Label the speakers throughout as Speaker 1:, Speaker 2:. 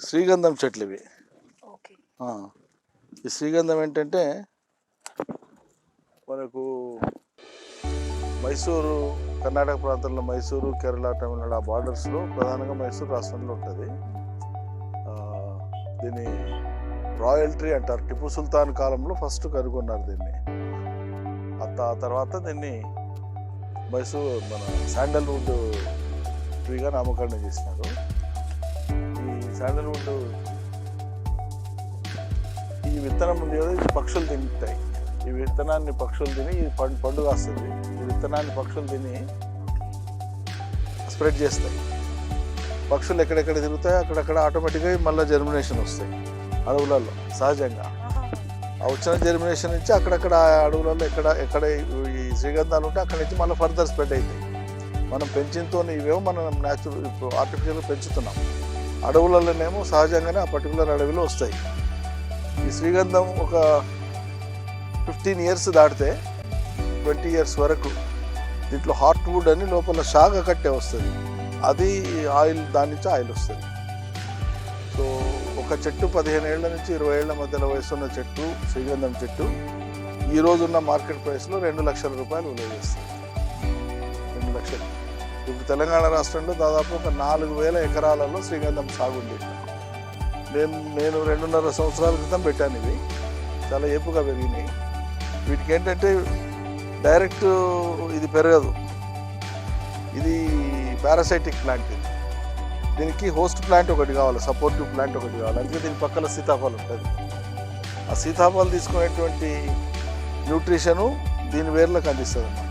Speaker 1: శ్రీగంధం చెట్లు ఇవి.
Speaker 2: ఓకే.
Speaker 1: ఈ శ్రీగంధం ఏంటంటే మనకు మైసూరు, కర్ణాటక ప్రాంతంలో మైసూరు, కేరళ, తమిళనాడు ఆ బార్డర్స్లో ప్రధానంగా మైసూరు రాష్ట్రంలో ఉంటుంది. దీన్ని రాయల్ ట్రీ అంటారు. టిపు సుల్తాన్ కాలంలో ఫస్ట్ కనుగొన్నారు దీన్ని. ఆ తర్వాత దీన్ని మన శాండల్వుడ్ ట్రీగా నామకరణం చేసినారు. ఈ శాండల్వుడ్ ఈ విత్తనం ఉంది కదా, ఇది పక్షులు తింటాయి. ఈ విత్తనాన్ని పక్షులు తిని ఇది పండు కాస్తుంది. ఈ విత్తనాన్ని పక్షులు తిని స్ప్రెడ్ చేస్తాయి. పక్షులు ఎక్కడెక్కడ తిరుగుతాయి అక్కడక్కడ ఆటోమేటిక్గా మళ్ళీ జర్మినేషన్ వస్తాయి అడవులలో సహజంగా. ఆ వచ్చిన జర్మినేషన్ నుంచి అక్కడక్కడ అడవులలో ఎక్కడ ఈ శ్రీగంధాలు ఉంటే అక్కడి నుంచి మళ్ళీ ఫర్దర్ స్ప్రెడ్ అవుతాయి. మనం పెంచినతో ఇవేమో మనం న్యాచురల్ ఇప్పుడు ఆర్టిఫిషియల్గా పెంచుతున్నాం. అడవులలోనేమో సహజంగానే ఆ పర్టికులర్ అడవిలో వస్తాయి. ఈ శ్రీగంధం ఒక 15 years దాటితే 20 years వరకు దీంట్లో హార్ట్ వుడ్ అని లోపల షాగ కట్టే వస్తుంది. అది ఆయిల్, దాని నుంచి ఆయిల్ వస్తుంది. సో ఒక చెట్టు 15 ఏళ్ల నుంచి 20 ఏళ్ల మధ్యలో వయసున్న చెట్టు, శ్రీగంధం చెట్టు ఈ రోజున్న మార్కెట్ ప్రైస్లో 2 లక్షల రూపాయలు విలువ చేస్తుంది. 2 లక్షలు. ఇప్పుడు తెలంగాణ రాష్ట్రంలో దాదాపు ఒక 4,000 ఎకరాలలో శ్రీగంధం సాగు ఉంది. నేను 2.5 సంవత్సరాల క్రితం పెట్టాను. ఇవి చాలా ఏపుగా పెరిగినాయి. వీటికి ఏంటంటే డైరెక్ట్ ఇది పెరగదు. ఇది పారాసైటిక్ ప్లాంట్. దీనికి హోస్ట్ ప్లాంట్ ఒకటి కావాలి, సపోర్టివ్ ప్లాంట్ ఒకటి కావాలి. అందుకే దీని పక్కన సీతాఫలం ఉంటుంది. ఆ సీతాఫలం తీసుకునేటువంటి న్యూట్రిషను దీని వేర్లకు అందిస్తుంది అన్నమాట.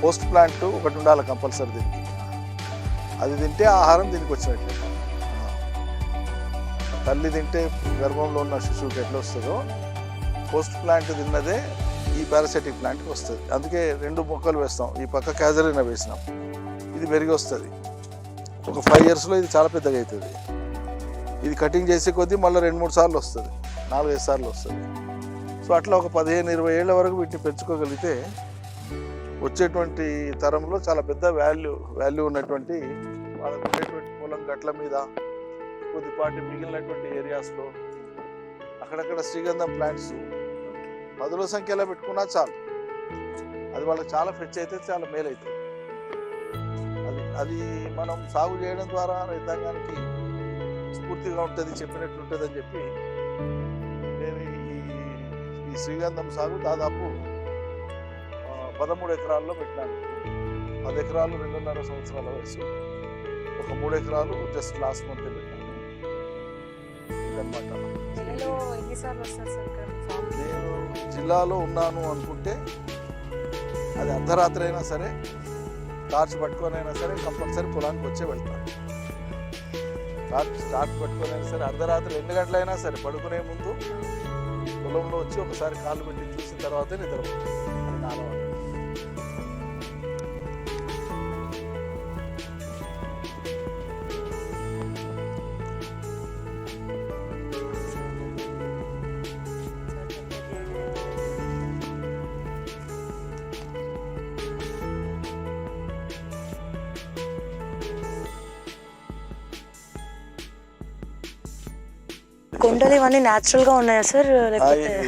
Speaker 1: హోస్ట్ ప్లాంట్ ఒకటి ఉండాలి కంపల్సరీ దీనికి. అది తింటే ఆహారం దీనికి వచ్చినట్లే. తల్లి తింటే గర్భంలో ఉన్న శిశువుకి ఎట్లా వస్తుందో హోస్ట్ ప్లాంట్ తిన్నదే ఈ పారాసైటిక్ ప్లాంట్కి వస్తుంది. అందుకే 2 మొక్కలు వేస్తాం. ఈ పక్క క్యాజరీనా వేసినాం, ఇది పెరిగి వస్తుంది. ఒక 5 yearsలో ఇది చాలా పెద్దగా అవుతుంది. ఇది కటింగ్ చేసే కొద్దీ మళ్ళీ 2-3 సార్లు వస్తుంది, 4-5 సార్లు వస్తుంది. సో అట్లా ఒక 15-20 ఏళ్ల వరకు వీటిని పెంచుకోగలిగితే వచ్చేటువంటి తరంలో చాలా పెద్ద వాల్యూ ఉన్నటువంటి వాళ్ళకు ఉండేటువంటి పొలం గట్ల మీద కొద్దిపాటి మిగిలినటువంటి ఏరియాస్లో అక్కడక్కడ శ్రీగంధం ప్లాంట్స్ 10ల సంఖ్యలో పెట్టుకున్నా చాలు. అది వాళ్ళకి చాలా ఫెచ్ అయితే చాలా మేలు అవుతుంది. అది మనం సాగు చేయడం ద్వారా రైతాంగానికి స్ఫూర్తిగా ఉంటుంది, చెప్పినట్లు ఉంటుంది అని చెప్పి నేను ఈ శ్రీగంధం సాగు దాదాపు 13 ఎకరాల్లో పెట్టినాను. 10 ఎకరాలు 2.5 సంవత్సరాల వయసు, ఒక 3 ఎకరాలు జస్ట్ లాస్ట్ మంత్ పెట్టాను ఇదన్నమాట. నేను జిల్లాలో ఉన్నాను అనుకుంటే అది అర్ధరాత్రి అయినా సరే, టార్చ్ పట్టుకొని అయినా సరే కంపల్సరీ పొలానికి వచ్చే వెళ్తాను. టార్చ్ పట్టుకొని అయినా సరే అర్ధరాత్రి 2 గంటలైనా సరే పడుకునే ముందు పొలంలో వచ్చి ఒకసారి కాళ్ళు పెట్టి చూసిన తర్వాతే నిద్రపోతాను. అది నా అలవాటు.
Speaker 2: కొండలు ఇవన్నీ న్యాచురల్ గా ఉన్నాయా సార్?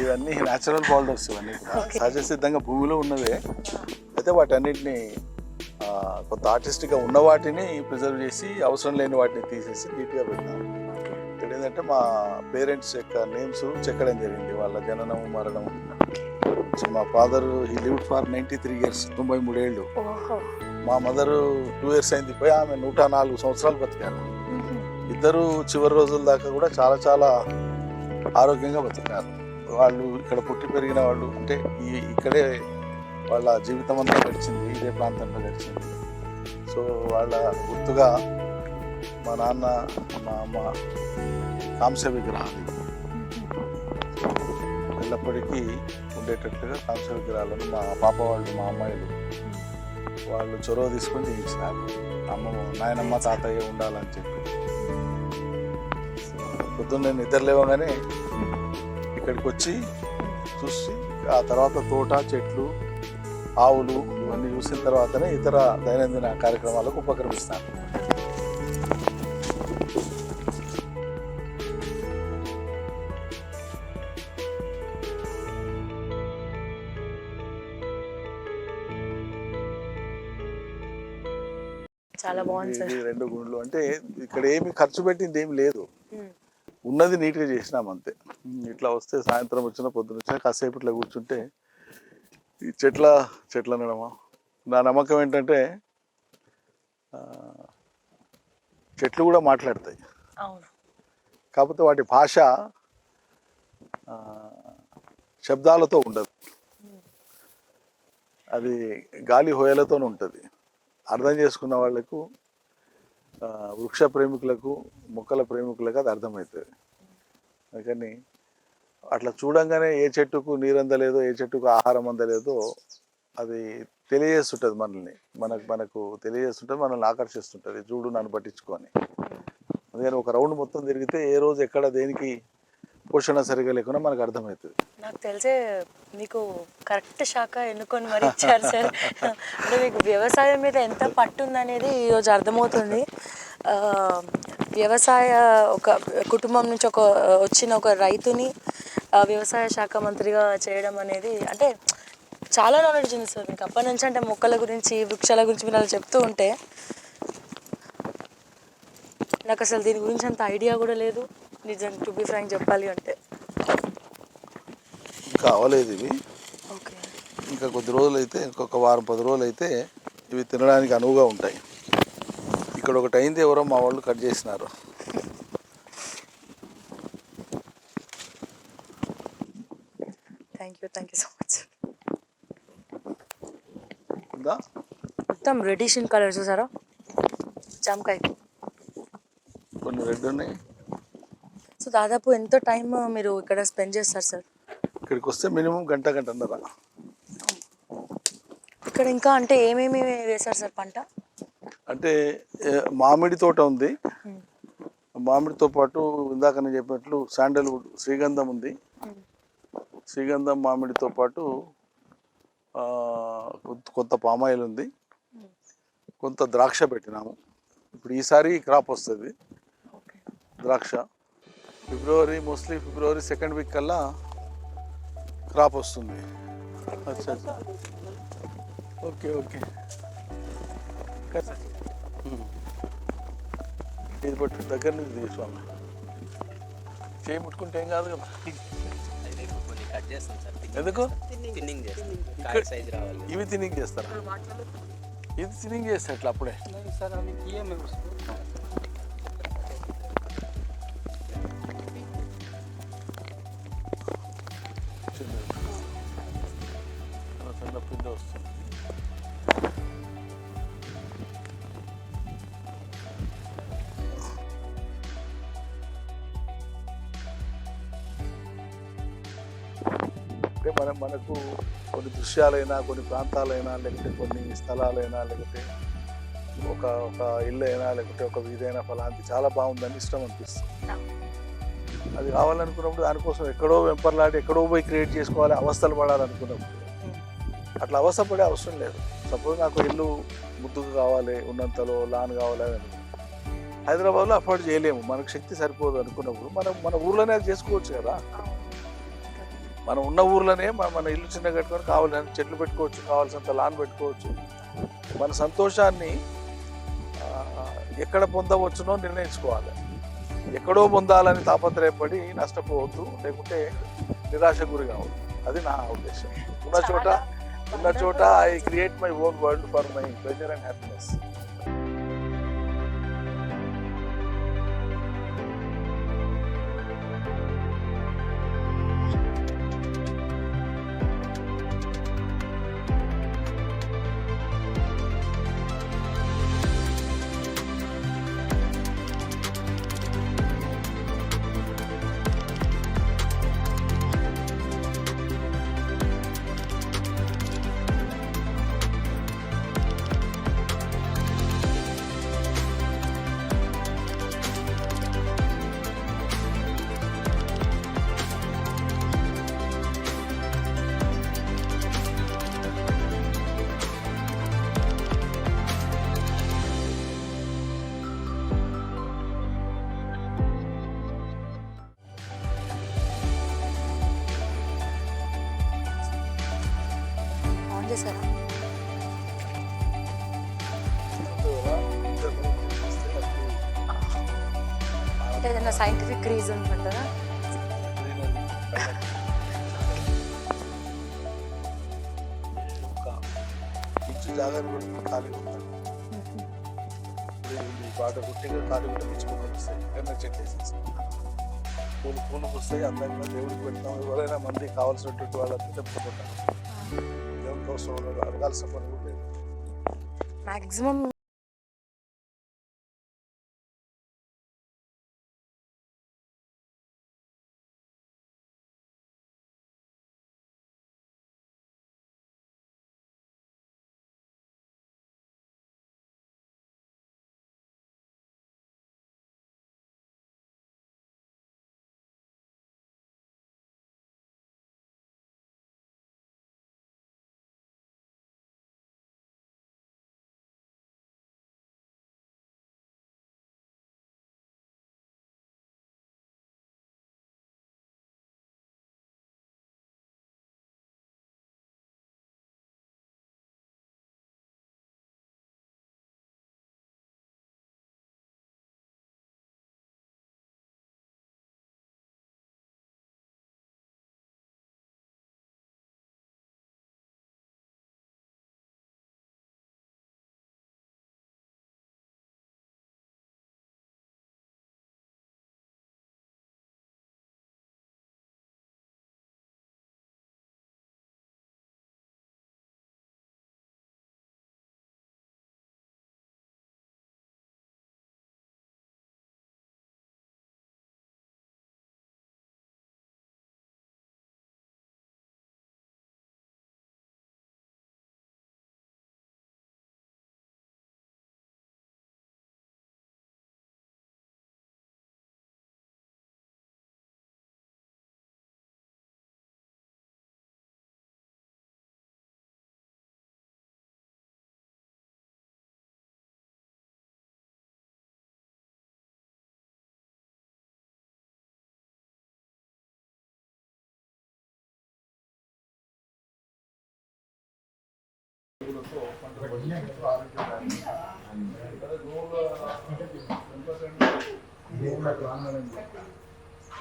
Speaker 1: ఇవన్నీ న్యాచురల్ బౌల్డర్స్, ఇవన్నీ సహజ సిద్ధంగా భూమిలో ఉన్నవే. అయితే వాటన్నిటిని కొంత ఆర్టిస్టిక్గా ఉన్న వాటిని ప్రిజర్వ్ చేసి అవసరం లేని వాటిని తీసేసి నీట్గా పెట్టాను. ఇక్కడ ఏంటంటే మా పేరెంట్స్ యొక్క నేమ్స్ చెక్కడం జరిగింది, వాళ్ళ జననం మరణం. మా father he lived for 93 years, 93 ఏళ్ళు. మా మదర్ 2 years అయింది పోయి, ఆమె 104 సంవత్సరాలు బతికారు. ఇద్దరు చివరి రోజుల దాకా కూడా చాలా చాలా ఆరోగ్యంగా బతికారు. వాళ్ళు ఇక్కడ పుట్టి పెరిగిన వాళ్ళు, అంటే ఇక్కడే వాళ్ళ జీవితం అంతా గడిచింది, ఇదే ప్రాంతంలో గడిచింది. సో వాళ్ళ గుర్తుగా మా నాన్న, మా అమ్మ కాంస్య విగ్రహాలు ఎల్లప్పటికీ ఉండేటట్టుగా కాంస్య విగ్రహాలను మా పాప వాళ్ళు, మా అమ్మాయిలు వాళ్ళు చొరవ తీసుకొని చేయించినారు. నాయనమ్మ తాతయ్య ఉండాలని చెప్పి. పొద్దున్న నేను నిద్ర లేవగానే ఇక్కడికి వచ్చి చూసి ఆ తర్వాత తోట, చెట్లు, ఆవులు ఇవన్నీ చూసిన తర్వాతనే ఇతర దైనందిన కార్యక్రమాలకు ఉపక్రమిస్తాను.
Speaker 2: చాలా బాగుంది సార్.
Speaker 1: ఇది 2 గుండ్లు అంటే ఇక్కడ ఏమి ఖర్చు పెట్టింది ఏమి లేదు, ఉన్నది నీట్గా చేసినాం అంతే. ఇట్లా వస్తే సాయంత్రం వచ్చినా పొద్దున వచ్చినా కాసేపు ఇట్లా కూర్చుంటే ఈ చెట్ల నడమ. నా నమ్మకం ఏంటంటే చెట్లు కూడా మాట్లాడతాయి,
Speaker 2: అవును.
Speaker 1: కాకపోతే వాటి భాష శబ్దాలతో ఉండదు, అది గాలి హోయలతో ఉంటుంది. అర్థం చేసుకున్న వాళ్ళకు, వృక్ష ప్రేమికులకు, మొక్కల ప్రేమికులకు అది అర్థమవుతుంది. అందుకని అట్లా చూడంగానే ఏ చెట్టుకు నీరు అందలేదో, ఏ చెట్టుకు ఆహారం అందలేదో అది తెలియజేస్తుంటుంది మనల్ని, మనకు తెలియజేస్తుంటుంది, మనల్ని ఆకర్షిస్తుంటుంది. చూడు నన్ను పట్టించుకొని. అందుకని ఒక రౌండ్ మొత్తం తిరిగితే ఏ రోజు ఎక్కడ దేనికి పోషణ సరిగా లేకుండా మనకు అర్థమవుతుంది.
Speaker 2: నాకు తెలిసే మీకు కరెక్ట్ శాఖ ఎన్నుకొని మరి ఇచ్చారు సార్. అంటే మీకు వ్యవసాయం మీద ఎంత పట్టు ఉందనేది ఈరోజు అర్థమవుతుంది. వ్యవసాయ ఒక కుటుంబం నుంచి వచ్చిన ఒక రైతుని వ్యవసాయ శాఖ మంత్రిగా చేయడం అనేది అంటే చాలా నాలెడ్జ్ ఉంది సార్ మీకు అప్పటి నుంచి. అంటే మొక్కల గురించి, వృక్షాల గురించి మీరు అలా చెప్తూ ఉంటే నాకు అసలు దీని గురించి అంత ఐడియా కూడా లేదు, నిజం టు బి ఫ్రాంక్ చెప్పాలి అంటే.
Speaker 1: ఇంకా అవ్వలేదు ఇవి.
Speaker 2: ఓకే.
Speaker 1: ఇంకా కొద్ది రోజులు అయితే, ఇంకొక వారం 10 రోజులు అయితే ఇవి తినడానికి అనువుగా ఉంటాయి. ఇక్కడ ఒకటి అయింది, ఎవరో మా వాళ్ళు కట్ చేసినారు.
Speaker 2: Thank you so much.
Speaker 1: ఉందా?
Speaker 2: మొత్తం రెడిష్ ఇన్ కలర్ చూసారా, జామకాయ.
Speaker 1: కొన్ని రెడ్ ఉన్నాయి.
Speaker 2: సో దాదాపు ఎంత టైం మీరు ఇక్కడ స్పెండ్ చేస్తారు సార్?
Speaker 1: ఇక్కడికి వస్తే మినిమం గంటన్నర.
Speaker 2: ఇక్కడ ఇంకా అంటే ఏమేమి వేశారు సార్ పంట? అంటే
Speaker 1: మామిడి తోట ఉంది, మామిడితో పాటు ఇందాక నేను చెప్పినట్లు శాండల్వుడ్ శ్రీగంధం ఉంది. శ్రీగంధం మామిడితో పాటు కొంత పామాయిల్ ఉంది, కొంత ద్రాక్ష పెట్టినాము. ఇప్పుడు ఈసారి క్రాప్ వస్తుంది ద్రాక్ష. మోస్ట్లీ ఫిబ్రవరి 2nd వీక్ కల్లా క్రాప్ వస్తుంది. అచ్చా, ఓకే. ఇది పట్టు దగ్గర నుంచి తీసుకోండి, చేయి ముట్టుకుంటే ఏం కాదు కదా. ఎందుకు ఇవి తిన్నింగ్ చేస్తారా? ఇది తిన్నింగ్ చేస్తా ఇట్లా అప్పుడే. చిన్న పిండి వస్తుంది. అంటే మనకు కొన్ని దృశ్యాలైనా, కొన్ని ప్రాంతాలైనా, లేకపోతే కొన్ని స్థలాలైనా, లేకపోతే ఒక ఇల్లు అయినా, లేకపోతే ఒక వీధైనా ఫలాంటి చాలా బాగుందని ఇష్టం అనిపిస్తుంది. అది కావాలనుకున్నప్పుడు దానికోసం ఎక్కడో వెంపర్లాడి ఎక్కడో పోయి క్రియేట్ చేసుకోవాలి, అవస్థలు పడాలనుకున్నప్పుడు అట్లా అవస్థ పడే అవసరం లేదు. సపోజ్ నాకు ఇల్లు ముద్దుగా కావాలి, ఉన్నంతలో లాన్ కావాలి అని హైదరాబాద్లో అఫోర్డ్ చేయలేము, మనకు శక్తి సరిపోదు అనుకున్నప్పుడు మన ఊర్లోనే అది చేసుకోవచ్చు కదా. మనం ఉన్న ఊర్లోనే మన ఇల్లు చిన్న కట్టుకొని కావాలని చెట్లు పెట్టుకోవచ్చు, కావాల్సినంత లాన్ పెట్టుకోవచ్చు. మన సంతోషాన్ని ఎక్కడ పొందవచ్చునో నిర్ణయించుకోవాలి. ఎక్కడో పొందాలని తాపత్రయపడి నష్టపోవద్దు, లేకుంటే నిరాశ గురి కావద్దు. అది నా ఉద్దేశం. ఉన్న చోట I create my own world for my pleasure and happiness.
Speaker 2: చేశారా? అంటే ఏదైనా సైంటిఫిక్ రీజన్ అంటారా?
Speaker 1: జాగ్రత్త కూడా ఖాళీగా ఉంటాను. పాట గుట్టిగా ఖాళీ కూడా తెచ్చుకోవాలి వస్తాయి. ఎన్నో చెట్లు వేసేసి పూలు వస్తాయి. అందంగా దేవుడికి పెట్టినాం. ఎవరైనా మంది కావాల్సినటువంటి వాళ్ళంతా తెప్పుకుంటారు. దేవుడి కోసం అడగాల్సిన పని కూడా లేదు.
Speaker 2: మ్యాక్సిమం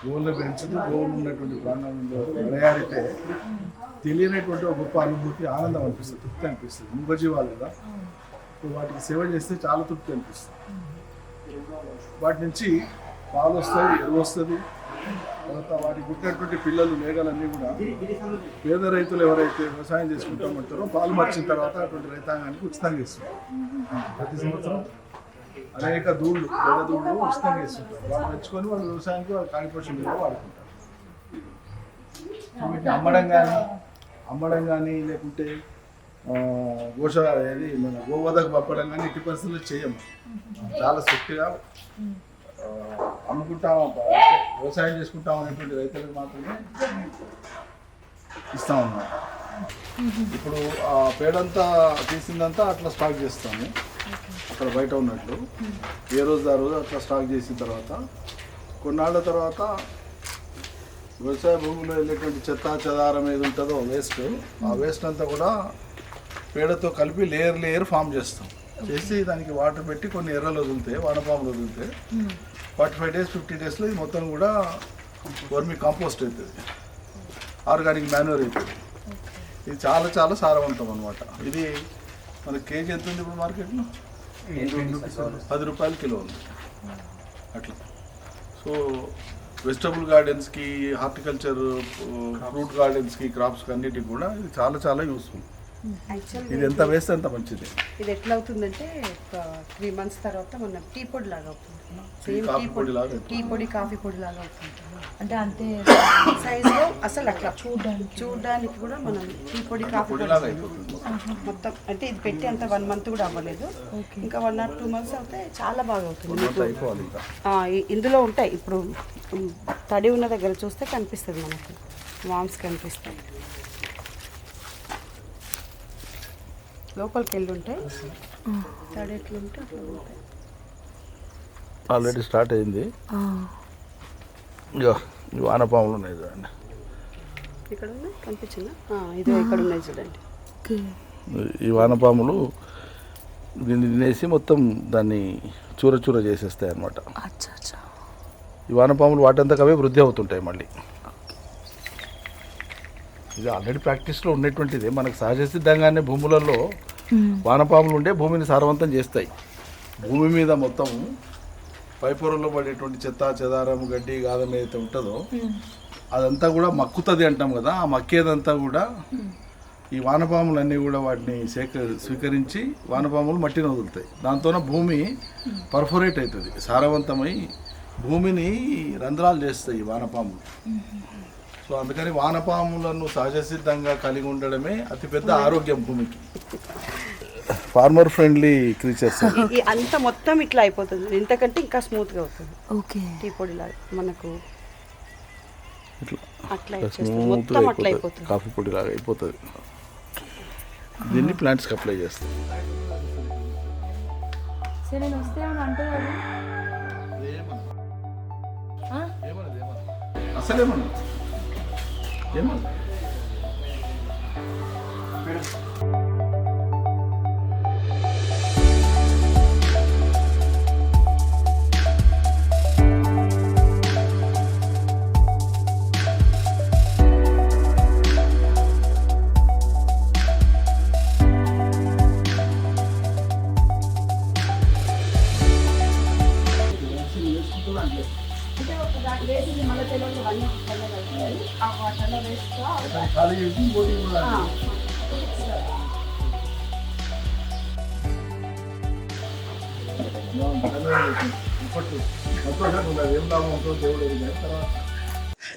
Speaker 1: గోళ్ళు పెంచుతూ గోళ్ళు ఉన్నటువంటి ప్రాంగణంలో విளையாడితే తెలియనటువంటి ఒక గొప్ప అనుభూతి, ఆనందం అనిపిస్తుంది, తృప్తి అనిపిస్తుంది. మూగజీవాలు కదా, వాటికి సేవ చేస్తే చాలా తృప్తి అనిపిస్తుంది. వాటి నుంచి పాలు వస్తాయి, ఎరువు వస్తుంది. తర్వాత వాటికి పుట్టినటువంటి పిల్లలు మేఘలన్నీ కూడా పేద రైతులు ఎవరైతే వ్యవసాయం చేసుకుంటామంటారో పాలు మర్చిన తర్వాత అటువంటి రైతాంగానికి ఉచితంగా ఇస్తారు. ప్రతి సంవత్సరం అనేక దూళ్ళు, పేద దూళ్ళు ఉచితంగా ఇస్తుంటారు. వాళ్ళు తెచ్చుకొని వాళ్ళు వ్యవసాయానికి వాళ్ళు కానిపోషణ మీద వాడుకుంటారు. వీటిని అమ్మడం కానీ లేకుంటే ఏది మన గోవధకు పంపడం కానీ ఇటు పరిస్థితుల్లో చేయము. చాలా స్ట్రిక్ట్గా అమ్ముకుంటాం, వ్యవసాయం చేసుకుంటాం అనేటువంటి రైతులకు మాత్రమే ఇస్తామన్నమాట. ఇప్పుడు ఆ పేడంతా తీసిందంతా అట్లా స్టాక్ చేస్తాము అక్కడ బయట ఉన్నట్లు. ఏ రోజు ఆ రోజు అట్లా స్టాక్ చేసిన తర్వాత కొన్నాళ్ళ తర్వాత వ్యవసాయ భూమిలో వెళ్ళేటువంటి చెత్త చెదారం ఏది ఉంటుందో వేస్ట్, ఆ వేస్ట్ అంతా కూడా పేడతో కలిపి లేయర్ ఫామ్ చేస్తాం. చేసి దానికి వాటర్ పెట్టి కొన్ని ఎర్రలు వదిలితే, వానపాములు వదిలితే 45 days 50 daysలో ఇది మొత్తం కూడా వర్మి కాంపోస్ట్ అవుతుంది, ఆర్గానిక్ మాన్యూర్ అవుతుంది. ఇది చాలా చాలా సారవంతం అనమాట. ఇది మన కేజీ ఎంత ఉంది ఇప్పుడు మార్కెట్లో? 10 రూపాయలు కిలో ఉంది అట్లా. సో వెజిటబుల్ గార్డెన్స్కి, హార్టికల్చర్, ఫ్రూట్ గార్డెన్స్కి, క్రాప్స్కి అన్నిటికి కూడా ఇది చాలా చాలా యూస్ఫుల్. ఇది ఎంత వేస్తే అంత మంచిది.
Speaker 3: ఇది ఎట్లా అవుతుందంటే 3 months తర్వాత మన టీ పొడి లాగా అవుతుంది. సేమ్ టీ పొడి కాఫీ పొడి లాగా అవుతుంది.
Speaker 2: అంటే అంతే
Speaker 3: సైజులో అసలు అట్లా చూడడానికి కూడా మనం టీ పొడి కాఫీ పొడి లాగా మొత్తం. అంటే ఇది పెట్టి అంత 1 month కూడా అవ్వలేదు, ఇంకా 1 or 2 months అవుతే చాలా బాగా అవుతుంది. ఇందులో ఉంటాయి, ఇప్పుడు తడి ఉన్న దగ్గర చూస్తే కనిపిస్తుంది, మనకి వామ్స్ కనిపిస్తాయి, లోపలికి వెళ్ళి ఉంటాయి. తడి ఎట్లుంటే అట్లా ఉంటాయి.
Speaker 1: ఆల్రెడీ స్టార్ట్ అయింది. వానపాములు ఉన్నాయి చూడండి,
Speaker 3: ఇక్కడ ఉన్నాయి, కనిపించిందా? ఇది ఇక్కడ ఉన్నాయి చూడండి.
Speaker 1: ఈ వానపాములు దీన్ని తినేసి మొత్తం దాన్ని చూర చేసేస్తాయి అన్నమాట. ఈ వానపాములు వాటంతకు అవే వృద్ధి అవుతుంటాయి మళ్ళీ. ఇది ఆల్రెడీ ప్రాక్టీస్లో ఉన్నటువంటిది. మనకు సహజ సిద్ధంగానే భూములలో వానపాములు ఉండే భూమిని సారవంతం చేస్తాయి. భూమి మీద మొత్తం పైపొరల్లో పడేటువంటి చెత్త చెదారం గడ్డి గాదం ఏదైతే ఉంటుందో అదంతా కూడా మక్కుతుంది అంటాం కదా. ఆ మక్కేదంతా కూడా ఈ వానపాములన్నీ కూడా వాటిని స్వీకరించి వానపాములు మట్టిని వదులుతాయి. దాంతోనే భూమి పర్ఫొరేట్ అవుతుంది, సారవంతమై భూమిని రంధ్రాలు చేస్తాయి ఈ వానపాములు. సో అందుకని వానపాములను సహజ సిద్ధంగా కలిగి ఉండడమే అతిపెద్ద ఆరోగ్యం భూమికి. Farmer friendly creatures.
Speaker 3: అంత మొత్తం ఇట్లా అయిపోతుంది, ఇంతకంటే ఇంకా స్మూత్గా అవుతుంది.
Speaker 2: ఓకే,
Speaker 3: టీ పొడి లాగా మనకు
Speaker 1: ఇట్లా
Speaker 3: అట్లా
Speaker 1: స్మూత్గా
Speaker 3: అట్లా
Speaker 1: అయిపోతుంది,
Speaker 3: అయిపోతుంది.
Speaker 1: కాఫీ పొడి లాగా అయిపోతుంది. దీన్ని ప్లాంట్స్కి అప్లై చేస్తాం.
Speaker 2: సరే నేను వస్తే అంటే
Speaker 1: అసలేమన్నా ఏమన్నా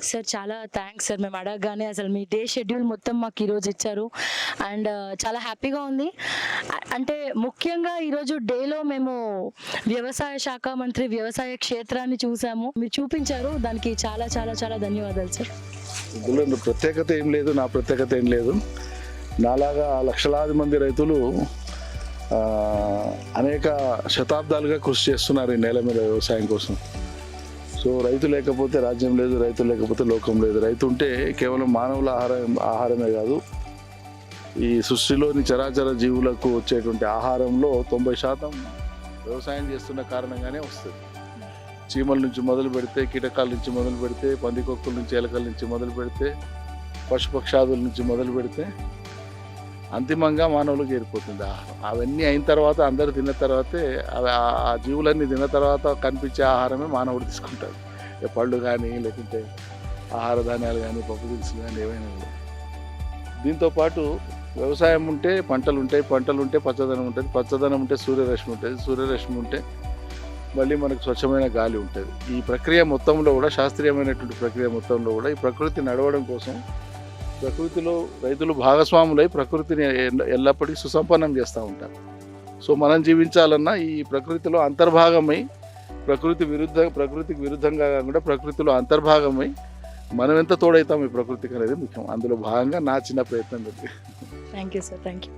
Speaker 2: సార్ చాలా థ్యాంక్స్ సార్. మేము అడగగానే అసలు మీ డే షెడ్యూల్ మొత్తం మాకు ఈరోజు ఇచ్చారు అండ్ చాలా హ్యాపీగా ఉంది. అంటే ముఖ్యంగా ఈరోజు డేలో మేము వ్యవసాయ శాఖ మంత్రి వ్యవసాయ క్షేత్రాన్ని చూసాము, మీరు చూపించారు, దానికి చాలా చాలా చాలా ధన్యవాదాలు సార్.
Speaker 1: ఇందులో ప్రత్యేకత ఏం లేదు, నా ప్రత్యేకత ఏం లేదు. నాలాగా లక్షలాది మంది రైతులు అనేక శతాబ్దాలుగా కృషి చేస్తున్నారు ఈ నేల మీద వ్యవసాయం కోసం. సో రైతు లేకపోతే రాజ్యం లేదు, రైతు లేకపోతే లోకం లేదు. రైతు ఉంటే కేవలం మానవుల ఆహారమే కాదు, ఈ సృష్టిలోని చరాచర జీవులకు వచ్చేటువంటి ఆహారంలో 90% వ్యవసాయం చేస్తున్న కారణంగానే వస్తుంది. చీమల నుంచి మొదలు పెడితే, కీటకాల నుంచి మొదలు పెడితే, పందికొక్కుల నుంచి, ఎలకల నుంచి మొదలు పెడితే, పశుపక్షాదుల నుంచి మొదలు పెడితే అంతిమంగా మానవులకు ఏరిపోతుంది ఆహారం. అవన్నీ అయిన తర్వాత అందరూ తిన్న తర్వాతే ఆ జీవులన్నీ తిన్న తర్వాత కనిపించే ఆహారమే మానవుడు తీసుకుంటాడు. పళ్ళు కానీ లేకుంటే ఆహార ధాన్యాలు కానీ పప్పు దినుసులు కానీ ఏవైనా కూడా. దీంతోపాటు వ్యవసాయం ఉంటే పంటలు ఉంటాయి, పంటలు ఉంటే పచ్చదనం ఉంటుంది, పచ్చదనం ఉంటే సూర్యరశ్మి ఉంటుంది, సూర్యరశ్మి ఉంటే మళ్ళీ మనకు స్వచ్ఛమైన గాలి ఉంటుంది. ఈ ప్రక్రియ మొత్తంలో కూడా, శాస్త్రీయమైనటువంటి ప్రక్రియ మొత్తంలో కూడా ఈ ప్రకృతి నడవడం కోసం ప్రకృతిలో రైతులు భాగస్వాములై ప్రకృతిని ఎల్లప్పటికీ సుసంపన్నం చేస్తూ ఉంటారు. సో మనం జీవించాలన్నా ఈ ప్రకృతిలో అంతర్భాగమై, ప్రకృతికి విరుద్ధంగా కాకుండా ప్రకృతిలో అంతర్భాగమై మనం ఎంత తోడైతాం ఈ ప్రకృతికి అనేది ముఖ్యం. అందులో భాగంగా నా చిన్న ప్రయత్నం.
Speaker 2: Thank you sir, thank you.